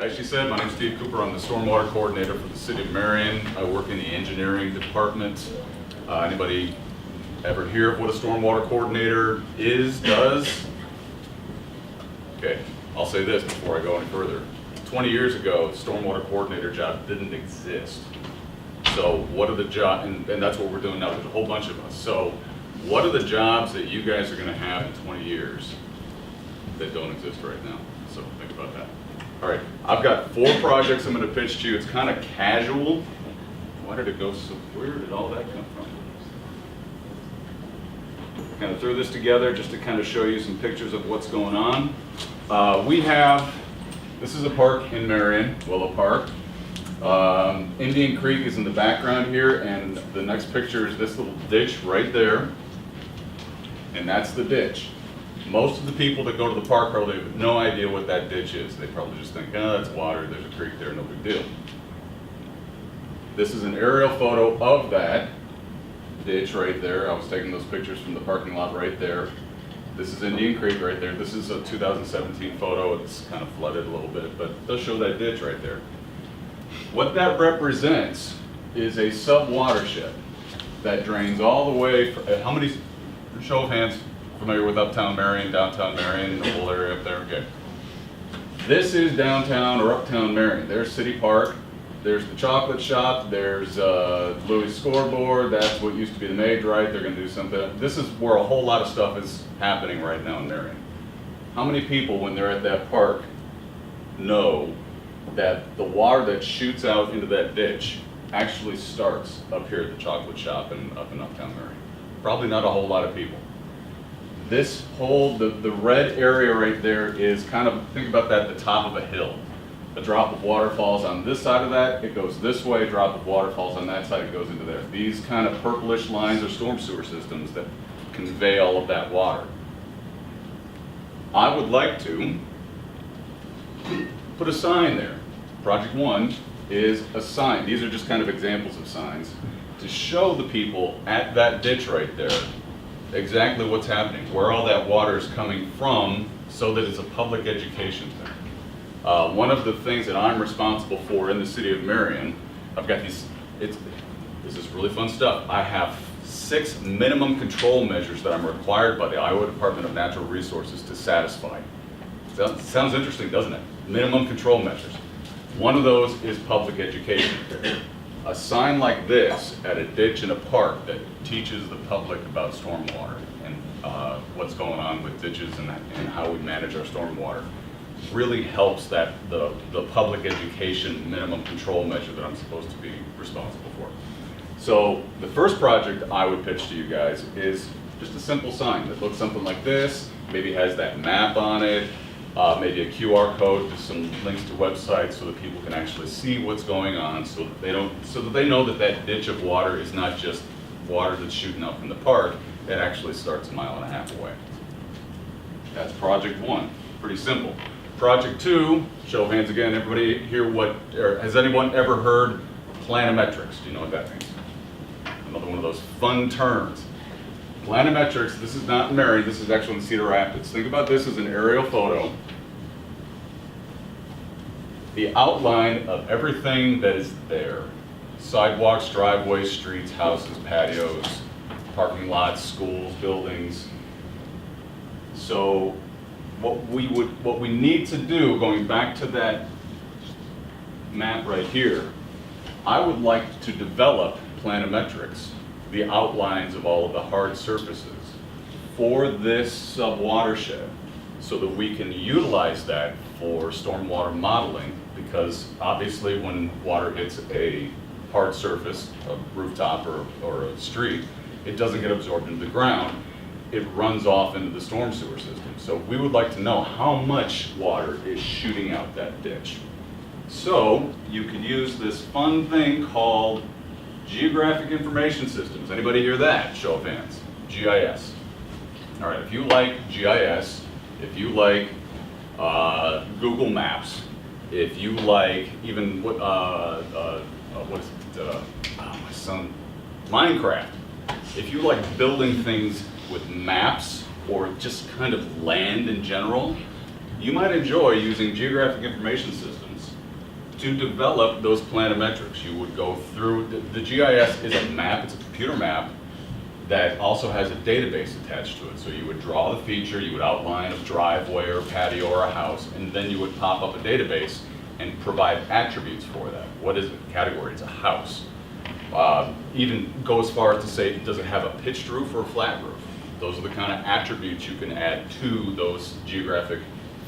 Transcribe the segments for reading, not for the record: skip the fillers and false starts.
as she said, my name's Steve Cooper. I'm the stormwater coordinator for the city of Marion. I work in the engineering department. Anybody ever hear of what a stormwater coordinator does? Okay, I'll say this before I go any further. 20 years ago, the stormwater coordinator job didn't exist. So what are the jobs, and that's what we're doing now, there's a whole bunch of us. So what are the jobs that you guys are gonna have in 20 years that don't exist right now? So think about that. All right, I've got 4 projects I'm gonna pitch to you. It's kind of casual. Why did it go so, where did all that come from? Kind of threw this together just to kind of show you some pictures of what's going on. This is a park in Marion, Willow Park. Indian Creek is in the background here, and the next picture is this little ditch right there. And that's the ditch. Most of the people that go to the park probably have no idea what that ditch is. They probably just think, oh, that's water, there's a creek there, no big deal. This is an aerial photo of that ditch right there. I was taking those pictures from the parking lot right there. This is Indian Creek right there. This is a 2017 photo. It's kind of flooded a little bit, but it does show that ditch right there. What that represents is a sub-watershed that drains all the way, how many, show of hands, familiar with uptown Marion, downtown Marion, the whole area up there? Okay. This is downtown or uptown Marion. There's City Park, there's the chocolate shop, there's Louis Scoreboard, that's what used to be the Maid, right? They're gonna do something. This is where a whole lot of stuff is happening right now in Marion. How many people, when they're at that park, know that the water that shoots out into that ditch actually starts up here at the chocolate shop and up in uptown Marion? Probably not a whole lot of people. This whole, the red area right there is kind of, think about that at the top of a hill. A drop of water falls on this side of that, it goes this way, a drop of water falls on that side, it goes into there. These kind of purplish lines are storm sewer systems that convey all of that water. I would like to put a sign there. Project 1 is a sign. These are just kind of examples of signs to show the people at that ditch right there exactly what's happening, where all that water is coming from, so that it's a public education thing. One of the things that I'm responsible for in the city of Marion, I've got these, this is really fun stuff. I have 6 minimum control measures that I'm required by the Iowa Department of Natural Resources to satisfy. Sounds interesting, doesn't it? Minimum control measures. One of those is public education. A sign like this at a ditch in a park that teaches the public about stormwater and what's going on with ditches and how we manage our stormwater really helps that the public education minimum control measure that I'm supposed to be responsible for. So the first project I would pitch to you guys is just a simple sign that looks something like this, maybe has that map on it, maybe a QR code, just some links to websites so that people can actually see what's going on, so that they know that that ditch of water is not just water that's shooting up from the park. It actually starts 1.5 miles away. That's project 1. Pretty simple. Project 2, show of hands again. Everybody here, has anyone ever heard planimetrics? Do you know what that means? Another one of those fun terms. Planimetrics, this is not in Marion, this is actually in Cedar Rapids. Think about this as an aerial photo. The outline of everything that is there. Sidewalks, driveways, streets, houses, patios, parking lots, schools, buildings. So what we need to do, going back to that map right here, I would like to develop planimetrics, the outlines of all of the hard surfaces for this sub-watershed, so that we can utilize that for stormwater modeling, because obviously when water hits a hard surface, a rooftop or a street, it doesn't get absorbed into the ground. It runs off into the storm sewer system. So we would like to know how much water is shooting out that ditch. So you can use this fun thing called Geographic Information Systems. Anybody hear that? Show of hands. GIS. All right, if you like GIS, if you like Google Maps, if you like even what is it? My son, Minecraft. If you like building things with maps or just kind of land in general, you might enjoy using Geographic Information Systems to develop those planimetrics. You would go through, the GIS is a map, it's a computer map that also has a database attached to it. So you would draw the feature, you would outline a driveway or a patio or a house, and then you would pop up a database and provide attributes for that. What is the category? It's a house. Even go as far as to say, does it have a pitched roof or a flat roof? Those are the kind of attributes you can add to those geographic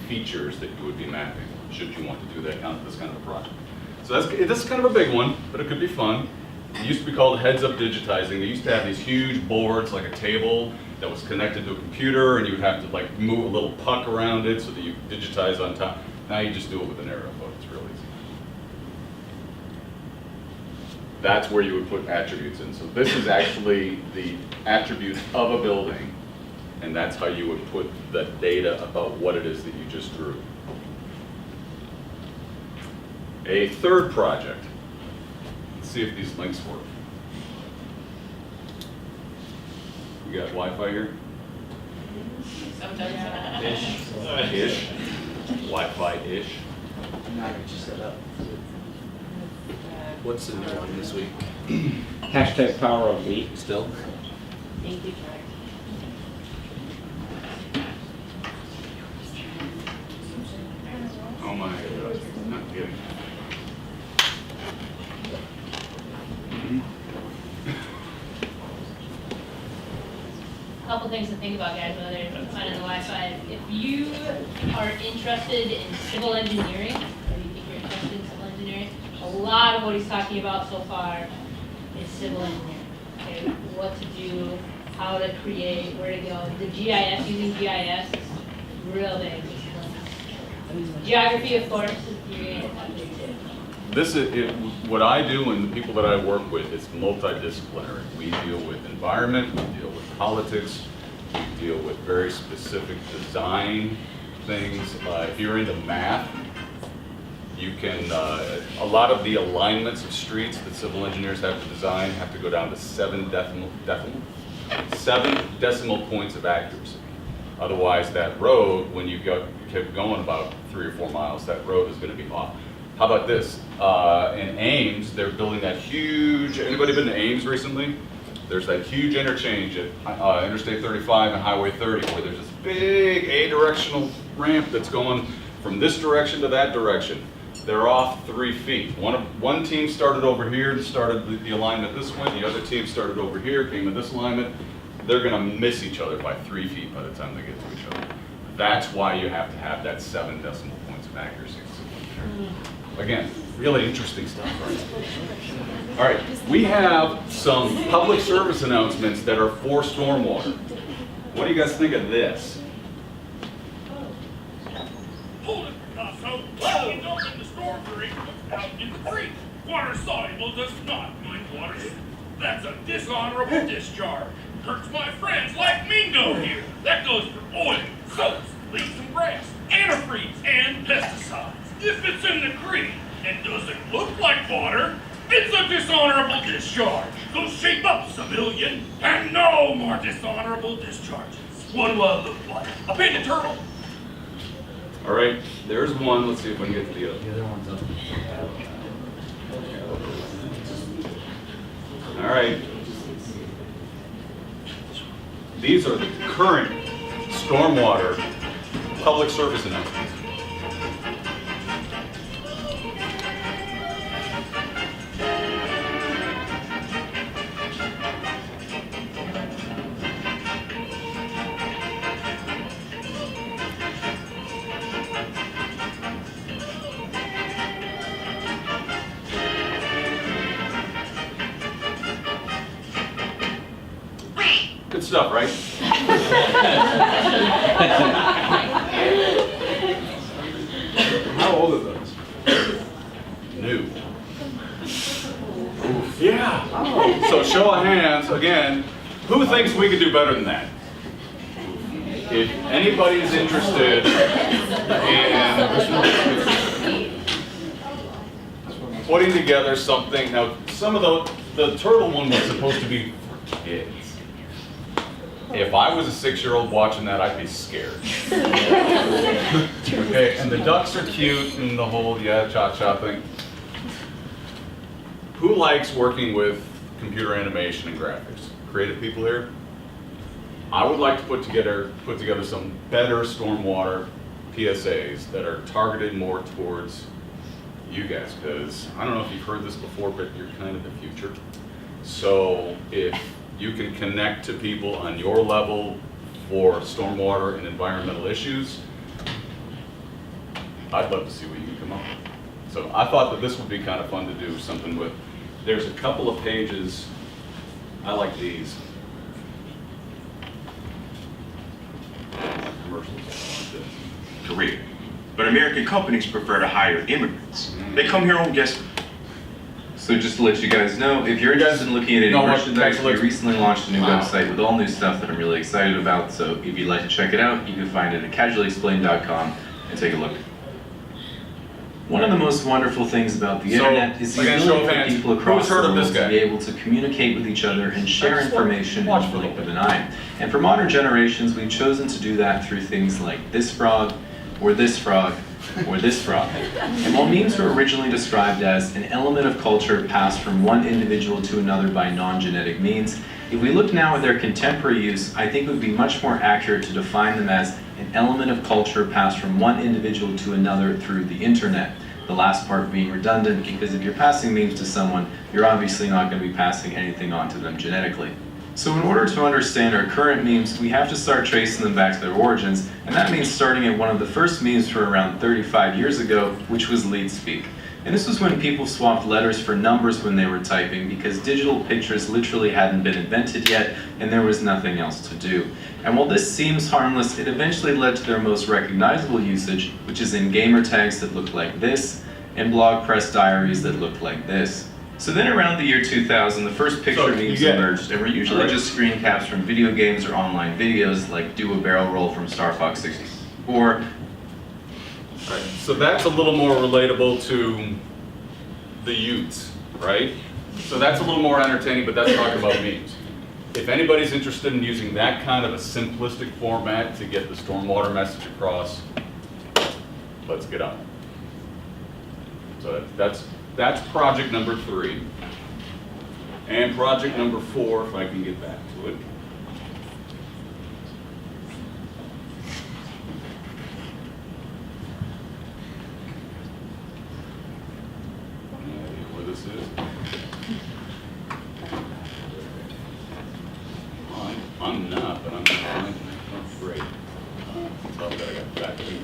features that you would be mapping, should you want to do this kind of a project. So that's kind of a big one, but it could be fun. It used to be called heads-up digitizing. They used to have these huge boards, like a table, that was connected to a computer, and you would have to like move a little puck around it so that you digitize on top. Now you just do it with an aerial photo. It's real easy. That's where you would put attributes in. So this is actually the attributes of a building, and that's how you would put the data about what it is that you just drew. A third project. Let's see if these links work. You got Wi-Fi here? Sometimes. Ish. Wi-Fi-ish. What's the new one this week? Hashtag power of week. Still? Thank you, Jack. Oh my God, not kidding. Couple things to think about, guys, whether you're finding the Wi-Fi. If you are interested in civil engineering, or you think you're interested in civil engineering, a lot of what he's talking about so far is civil engineering. Okay, what to do, how to create, where to go. The GIS, using GIS is real big. Geography, of course, is theory and technique too. This is what I do, and the people that I work with, it's multidisciplinary. We deal with environment, we deal with politics, we deal with very specific design things. If you're into math, you can, a lot of the alignments of streets that civil engineers have to design have to go down to 7 decimal points of accuracy. Otherwise, that road, when you kept going about 3 or 4 miles, that road is going to be off. How about this? In Ames, they're building that huge, anybody been to Ames recently? There's that huge interchange at Interstate 35 and Highway 30 where there's this big A-directional ramp that's going from this direction to that direction. They're off 3 feet. One team started over here and started the alignment this way. The other team started over here, came to this alignment. They're going to miss each other by 3 feet by the time they get to each other. That's why you have to have that 7 decimal points of accuracy. Again, really interesting stuff, right? All right, we have some public service announcements that are for stormwater. What do you guys think of this? Hold it, Picasso. Why don't you dump in the storm drain out in the creek? Water soluble does not mind water. That's a dishonorable discharge. Hurts my friends like Mingo here. That goes for oil, soaps, leaves and grass, antifreeze, and pesticides. If it's in the creek and doesn't look like water, it's a dishonorable discharge. So shape up, civilian, and no more dishonorable discharges. What do I look like? A painted turtle? All right, there's one. Let's see if I can get to the other. The other one's up. All right. These are the current stormwater public service announcements. Good stuff, right? How old are those? New. Oof. Yeah. So show of hands, again, who thinks we could do better than that? If anybody is interested in putting together something, now some of the turtle one was supposed to be for kids. If I was a 6-year-old watching that, I'd be scared. Okay, and the ducks are cute and the whole, yeah, cha-cha thing. Who likes working with computer animation and graphics? Creative people here? I would like to put together some better stormwater PSAs that are targeted more towards you guys, because I don't know if you've heard this before, but you're kind of the future. So if you can connect to people on your level for stormwater and environmental issues, I'd love to see what you can come up with. So I thought that this would be kind of fun to do something with. There's a couple of pages, I like these. Commercials. Career. But American companies prefer to hire immigrants. They come here on guest. So just to let you guys know, if you're interested in looking at any No, merchandise, we let's- recently launched a new Wow. website with all new stuff that I'm really excited about. So if you'd like to check it out, you can find it at casuallyexplained.com and take a look. One of the most wonderful things about the So, internet is the again, show ability of for hands. people across Who's the heard of world this to guy? be able to communicate with each other and share Just information watch in for the a blink of little an eye. And for modern generations, we've chosen to do that through things like this frog, or this frog, or this frog. And while memes were originally described as an element of culture passed from one individual to another by non-genetic means, if we look now at their contemporary use, I think it would be much more accurate to define them as an element of culture passed from one individual to another through the internet. The last part being redundant, because if you're passing memes to someone, you're obviously not going to be passing anything on to them genetically. So in order to understand our current memes, we have to start tracing them back to their origins, and that means starting at one of the first memes from around 35 years ago, which was lead speak. And this was when people swapped letters for numbers when they were typing, because digital pictures literally hadn't been invented yet, and there was nothing else to do. And while this seems harmless, it eventually led to their most recognizable usage, which is in gamer tags that look like this, and blog press diaries that look like this. So then around the year 2000, the first picture So, you memes get it. emerged, and were usually Alright. just screen caps from video games or online videos, like do a barrel roll from Star Fox 64. Right. So that's a little more relatable to the youths, right? So that's a little more entertaining, but that's talking about memes. If anybody's interested in using that kind of a simplistic format to get the stormwater message across, let's get on it. So that's project number 3. And project number 4, if I can get back to it. Any idea where this is? I'm not, but I'm not finding it. Oh, great. Oh, I got back to it.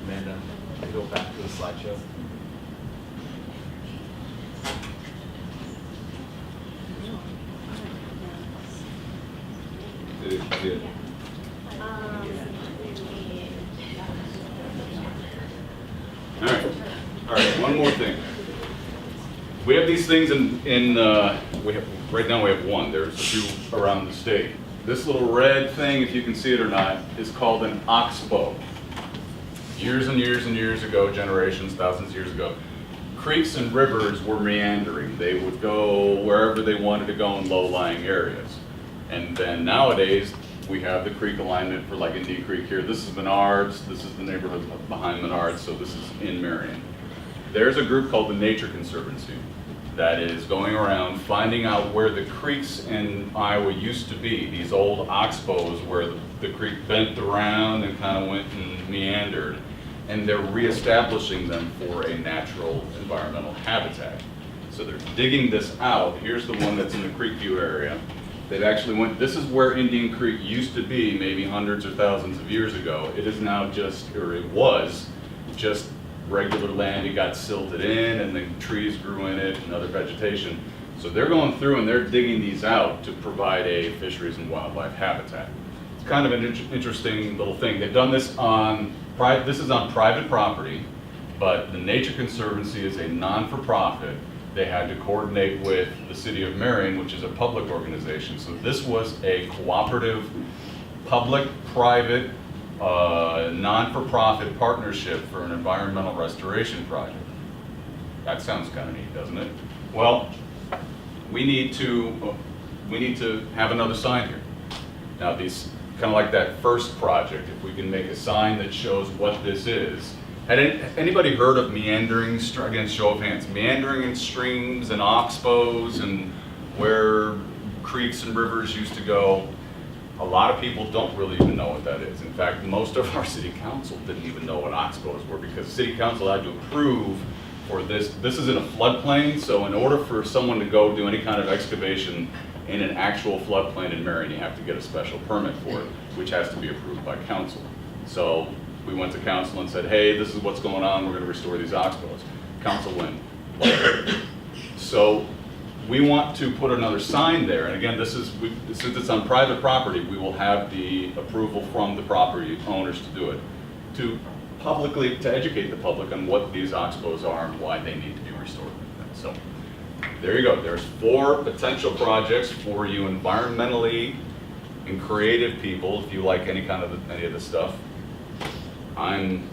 Amanda, go back to the slideshow. Did. All right, one more thing. We have these things right now we have one, there's a few around the state. This little red thing, if you can see it or not, is called an oxbow. Years and years and years ago, generations, thousands of years ago, creeks and rivers were meandering. They would go wherever they wanted to go in low-lying areas. And then nowadays, we have the creek alignment for like Indian Creek here. This is Menards, this is the neighborhood behind Menards, so this is in Marion. There's a group called the Nature Conservancy that is going around finding out where the creeks in Iowa used to be, these old oxbows where the creek bent around and kind of went and meandered, and they're reestablishing them for a natural environmental habitat. So they're digging this out. Here's the one that's in the Creekview area. They've actually this is where Indian Creek used to be maybe hundreds or thousands of years ago. It is now it was just regular land. It got silted in and then trees grew in it and other vegetation. So they're going through and they're digging these out to provide a fisheries and wildlife habitat. It's kind of an interesting little thing. They've done this this is on private property, but the Nature Conservancy is a non-for-profit. They had to coordinate with the city of Marion, which is a public organization. So this was a cooperative, public-private, non-for-profit partnership for an environmental restoration project. That sounds kind of neat, doesn't it? Well, we need to have another sign here. Now these, kind of like that first project, if we can make a sign that shows what this is, Had anybody heard of meandering, again, show of hands, meandering in streams and oxbows and where creeks and rivers used to go? A lot of people don't really even know what that is. In fact, most of our city council didn't even know what oxbows were because city council had to approve for this. This is in a floodplain, so in order for someone to go do any kind of excavation in an actual floodplain in Marion, you have to get a special permit for it, which has to be approved by council. So we went to council and said, hey, this is what's going on, we're gonna restore these oxbows. Council went, "Well." So we want to put another sign there, and again, this is, since it's on private property, we will have the approval from the property owners to do it, to educate the public on what these oxbows are and why they need to be restored. So there you go. There's 4 potential projects for you environmentally and creative people. If you like any of this stuff, I'm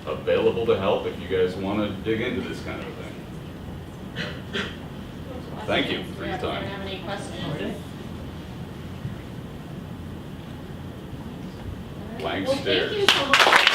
available to help if you guys want to dig into this kind of a thing. Thank you for your time. Do you have any questions? Blank Well, stares. thank you so much.